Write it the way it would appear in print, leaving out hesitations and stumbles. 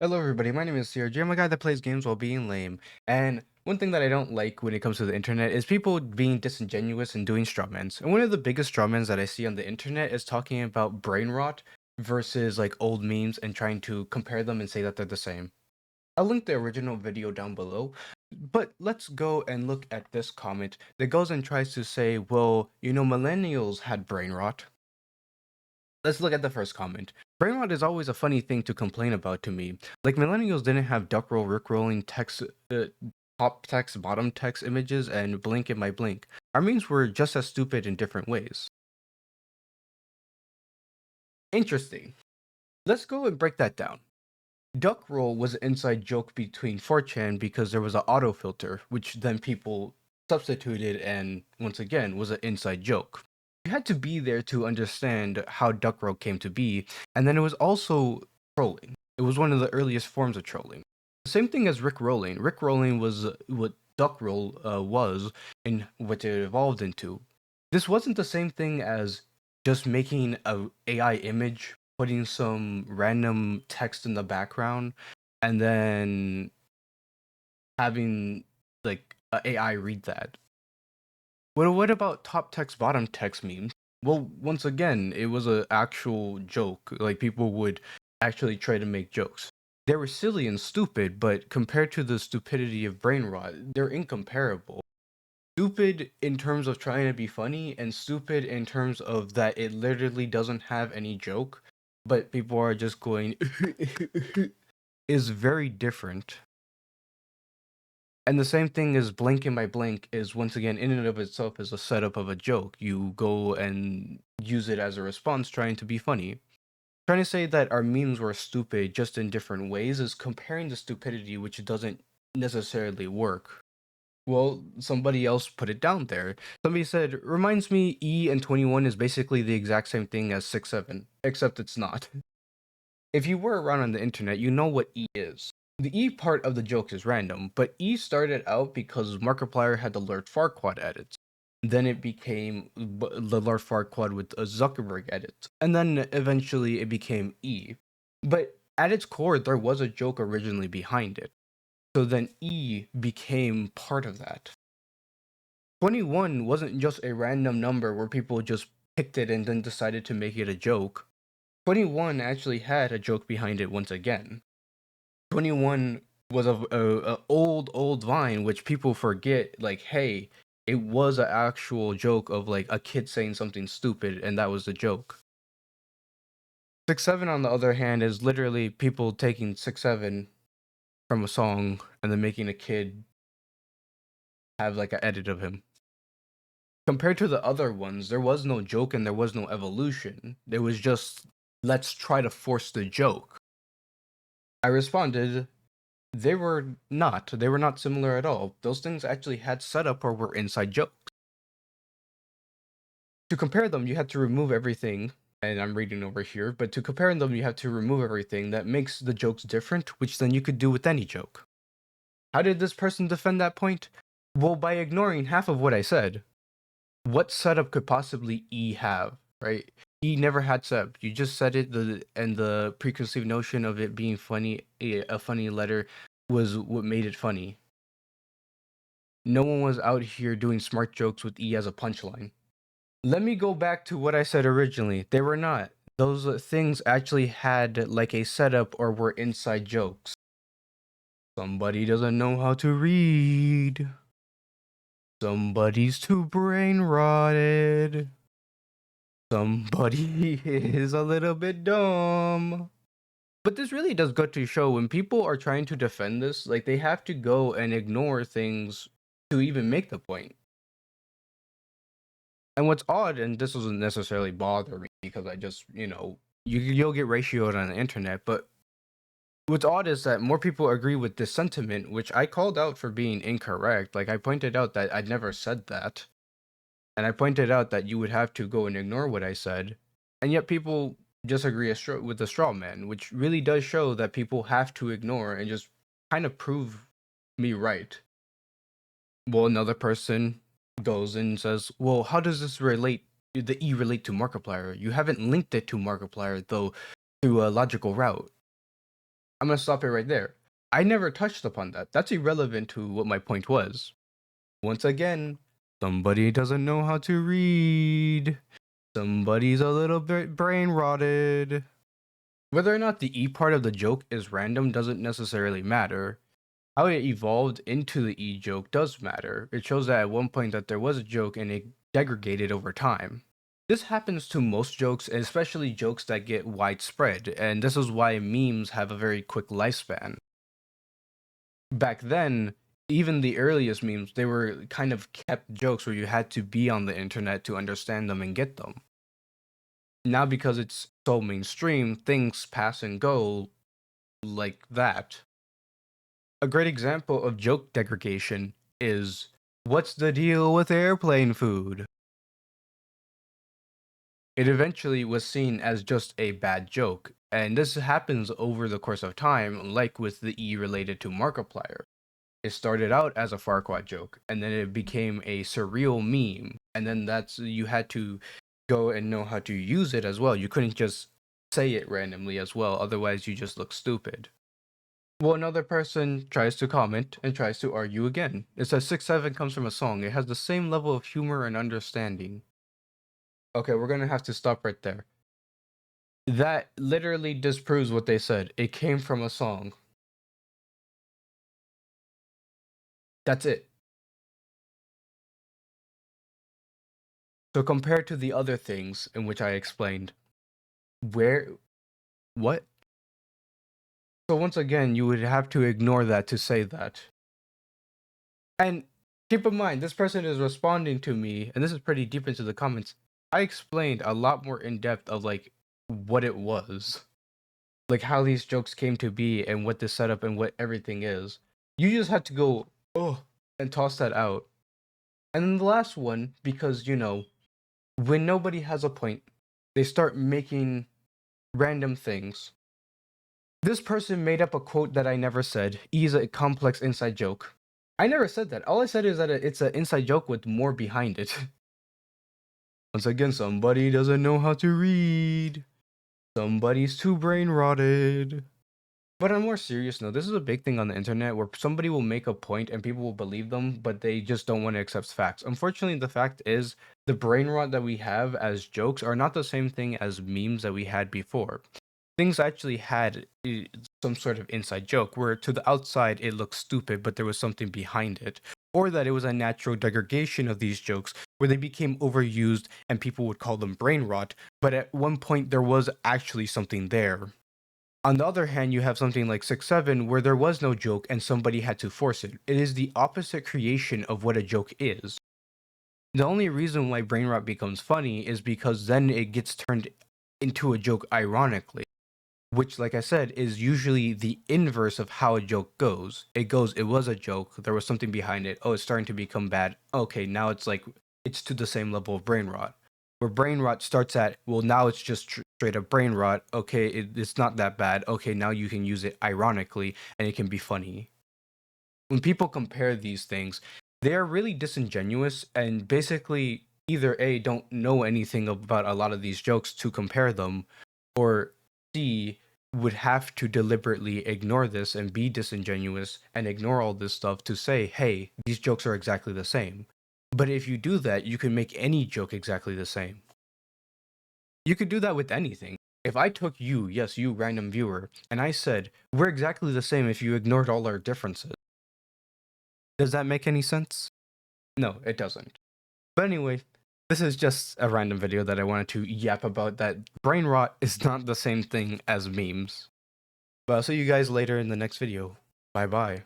Hello, everybody. My name is CRJ. I'm a guy that plays games while being lame. And one thing that I don't like when it comes to the internet is people being disingenuous and doing strawmans. And one of the biggest strawmans that I see on the internet is talking about brain rot versus like old memes and trying to compare them and say that they're the same. I'll link the original video down below. But let's go and look at this comment that goes and tries to say, well, millennials had brain rot. Let's look at the first comment. Brainrot is always a funny thing to complain about to me. Like millennials didn't have duck roll, rickrolling text, top text, bottom text images, and blink in my blink. Our memes were just as stupid in different ways. Interesting. Let's go and break that down. Duck roll was an inside joke between 4chan because there was an autofilter, which then people substituted and once again was an inside joke. You had to be there to understand how duck roll came to be, and then it was also trolling. It was one of the earliest forms of trolling. The same thing as Rick rolling. Rick rolling was what duck roll was and what it evolved into. This wasn't the same thing as just making a AI image, putting some random text in the background, and then having like a AI read that. What about top text, bottom text memes? Well, once again, it was an actual joke. Like people would actually try to make jokes. They were silly and stupid, but compared to the stupidity of brain rot, they're incomparable. Stupid in terms of trying to be funny, and stupid in terms of that it literally doesn't have any joke, but people are just going is very different. And the same thing as blink in my blink is once again in and of itself is a setup of a joke. You go and use it as a response trying to be funny. Trying to say that our memes were stupid just in different ways is comparing the stupidity which doesn't necessarily work. Well, somebody else put it down there. Somebody said, reminds me E and 21 is basically the exact same thing as 6-7, except it's not. If you were around on the internet, you know what E is. The E part of the joke is random, but E started out because Markiplier had the Lord Farquaad edits. Then it became the Lord Farquaad with a Zuckerberg edit. And then eventually it became E. But at its core, there was a joke originally behind it. So then E became part of that. 21 wasn't just a random number where people just picked it and then decided to make it a joke. 21 actually had a joke behind it once again. 21 was a old Vine, which people forget, like, hey, it was an actual joke of, like, a kid saying something stupid, and that was the joke. 6-7, on the other hand, is literally people taking 6-7 from a song and then making a kid have, like, an edit of him. Compared to the other ones, there was no joke and there was no evolution. It was just, let's try to force the joke. I responded, they were not. They were not similar at all. Those things actually had setup or were inside jokes. To compare them, you had to remove everything, and I'm reading over here, but to compare them, you have to remove everything that makes the jokes different, which then you could do with any joke. How did this person defend that point? Well, by ignoring half of what I said. What setup could possibly E have, right? E never had setup. You just said it, and the preconceived notion of it being funny, a funny letter, was what made it funny. No one was out here doing smart jokes with E as a punchline. Let me go back to what I said originally. They were not. Those things actually had like a setup or were inside jokes. Somebody doesn't know how to read. Somebody's too brain rotted. Somebody is a little bit dumb. But this really does go to show when people are trying to defend this, like they have to go and ignore things to even make the point. And what's odd, and this doesn't necessarily bother me because I just, you'll get ratioed on the internet, but what's odd is that more people agree with this sentiment, which I called out for being incorrect. Like I pointed out that I'd never said that. And I pointed out that you would have to go and ignore what I said. And yet people disagree with the straw man, which really does show that people have to ignore and just kind of prove me right. Well, another person goes and says, well, how does this relate, the E relate to Markiplier? You haven't linked it to Markiplier, though, through a logical route. I'm gonna stop it right there. I never touched upon that. That's irrelevant to what my point was. Once again, somebody doesn't know how to read. Somebody's a little bit brain rotted. Whether or not the E part of the joke is random doesn't necessarily matter. How it evolved into the E joke does matter. It shows that at one point that there was a joke and it degraded over time. This happens to most jokes, especially jokes that get widespread, and this is why memes have a very quick lifespan. Back then, even the earliest memes, they were kind of kept jokes where you had to be on the internet to understand them and get them. Now, because it's so mainstream, things pass and go like that. A great example of joke degradation is, "What's the deal with airplane food?" It eventually was seen as just a bad joke, and this happens over the course of time, like with the E related to Markiplier. It started out as a Farquaad joke, and then it became a surreal meme, and then you had to go and know how to use it as well. You couldn't just say it randomly as well, otherwise you just look stupid. Well, another person tries to comment and tries to argue again. It says 6-7 comes from a song. It has the same level of humor and understanding. Okay, we're gonna have to stop right there. That literally disproves what they said. It came from a song. That's it. So compared to the other things in which I explained, where, what? So once again, you would have to ignore that to say that. And keep in mind, this person is responding to me, and this is pretty deep into the comments. I explained a lot more in depth of like what it was, like how these jokes came to be, and what the setup and what everything is. You just had to go, oh, and toss that out. And then the last one, because when nobody has a point, they start making random things. This person made up a quote that I never said. E is a complex inside joke. I never said that. All I said is that it's an inside joke with more behind it. Once again, somebody doesn't know how to read. Somebody's too brain rotted. But on a more serious note, this is a big thing on the internet where somebody will make a point and people will believe them, but they just don't want to accept facts. Unfortunately, the fact is the brain rot that we have as jokes are not the same thing as memes that we had before. Things actually had some sort of inside joke where to the outside it looked stupid, but there was something behind it. Or that it was a natural degradation of these jokes where they became overused and people would call them brain rot, but at one point there was actually something there. On the other hand, you have something like 6-7 where there was no joke and somebody had to force it. It is the opposite creation of what a joke is. The only reason why brain rot becomes funny is because then it gets turned into a joke ironically, which, like I said, is usually the inverse of how a joke goes. It was a joke, there was something behind it, oh, it's starting to become bad. Okay, now it's like, it's to the same level of brain rot. Where brain rot starts at, well, now it's just straight up brain rot. Okay, it's not that bad. Okay, now you can use it ironically and it can be funny. When people compare these things, they are really disingenuous and basically either A, don't know anything about a lot of these jokes to compare them, or C, would have to deliberately ignore this and be disingenuous and ignore all this stuff to say, hey, these jokes are exactly the same. But if you do that, you can make any joke exactly the same. You could do that with anything. If I took you, yes, you random viewer, and I said, we're exactly the same if you ignored all our differences. Does that make any sense? No, it doesn't. But anyway, this is just a random video that I wanted to yap about that brain rot is not the same thing as memes. But I'll see you guys later in the next video. Bye bye.